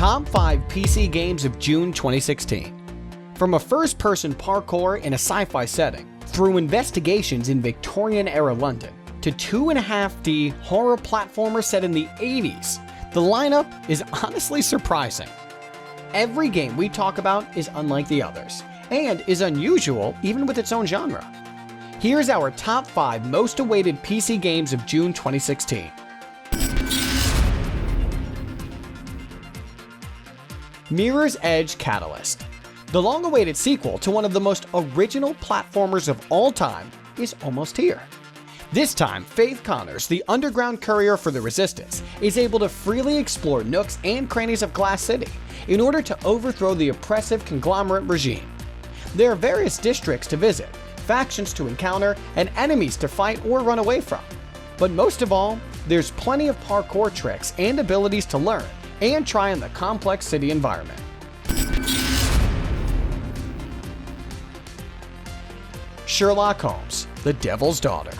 Top 5 PC games of June 2016. From a first-person parkour in a sci-fi setting, through investigations in Victorian-era London, to 2.5D horror platformer set in the 80s, the lineup is honestly surprising. Every game we talk about is unlike the others, and is unusual even with its own genre. Here's our top 5 most awaited PC games of June 2016. Mirror's Edge Catalyst. The long-awaited sequel to one of the most original platformers of all time is almost here. This time, Faith Connors, the underground courier for the Resistance, is able to freely explore nooks and crannies of Glass City in order to overthrow the oppressive conglomerate regime. There are various districts to visit, factions to encounter, and enemies to fight or run away from. But most of all, there's plenty of parkour tricks and abilities to learn and try in the complex city environment. Sherlock Holmes, The Devil's Daughter.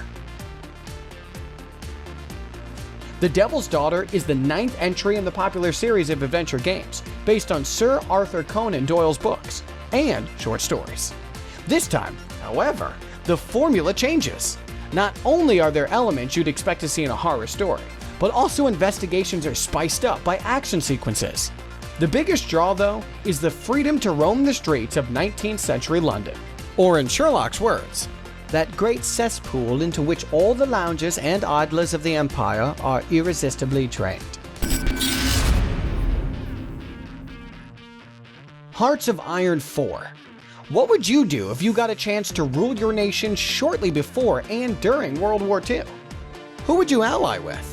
The Devil's Daughter is the 9th entry in the popular series of adventure games, based on Sir Arthur Conan Doyle's books and short stories. This time, however, the formula changes. Not only are there elements you'd expect to see in a horror story, but also investigations are spiced up by action sequences. The biggest draw, though, is the freedom to roam the streets of 19th century London. Or in Sherlock's words, that great cesspool into which all the loungers and idlers of the empire are irresistibly trained. Hearts of Iron 4. What would you do if you got a chance to rule your nation shortly before and during World War II? Who would you ally with?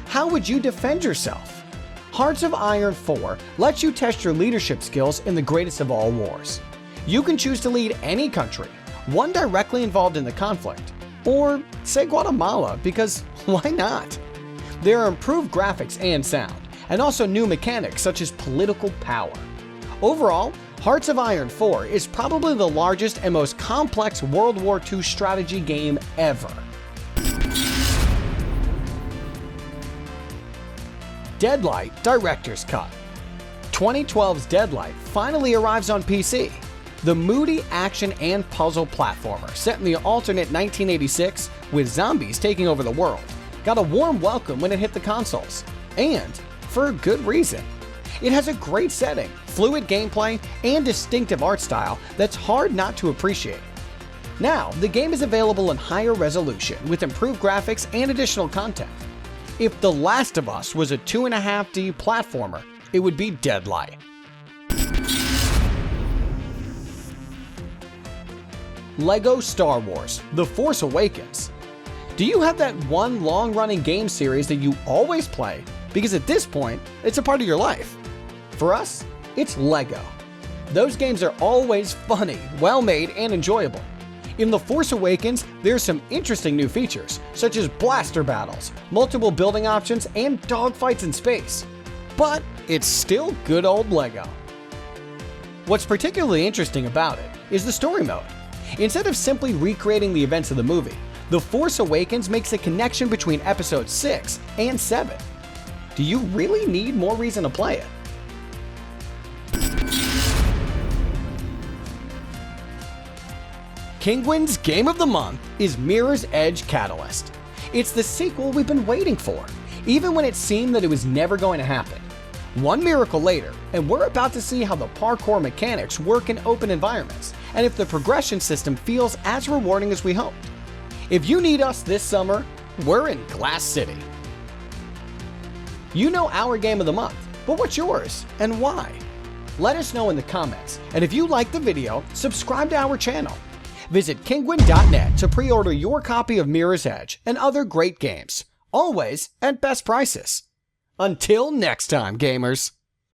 How would you defend yourself? Hearts of Iron 4 lets you test your leadership skills in the greatest of all wars. You can choose to lead any country, one directly involved in the conflict, or say Guatemala, because why not? There are improved graphics and sound, and also new mechanics such as political power. Overall, Hearts of Iron 4 is probably the largest and most complex World War II strategy game ever. Deadlight Directors Cut. 2012's Deadlight finally arrives on PC. The moody action and puzzle platformer set in the alternate 1986 with zombies taking over the world got a warm welcome when it hit the consoles, and for a good reason. It has a great setting, fluid gameplay, and distinctive art style that's hard not to appreciate. Now, the game is available in higher resolution with improved graphics and additional content. If The Last of Us was a 2.5D platformer, it would be Deadlight. LEGO Star Wars: The Force Awakens. Do you have that one long-running game series that you always play because at this point, it's a part of your life? For us, it's LEGO. Those games are always funny, well-made, and enjoyable. In The Force Awakens, there's some interesting new features, such as blaster battles, multiple building options, and dogfights in space. But it's still good old LEGO. What's particularly interesting about it is the story mode. Instead of simply recreating the events of the movie, The Force Awakens makes a connection between episodes 6 and 7. Do you really need more reason to play it? Kinguin's Game of the Month is Mirror's Edge Catalyst. It's the sequel we've been waiting for, even when it seemed that it was never going to happen. One miracle later, and we're about to see how the parkour mechanics work in open environments, and if the progression system feels as rewarding as we hoped. If you need us this summer, we're in Glass City. You know our game of the month, but what's yours and why? Let us know in the comments, and if you liked the video, subscribe to our channel. Visit Kinguin.net to pre-order your copy of Mirror's Edge and other great games, always at best prices. Until next time, gamers.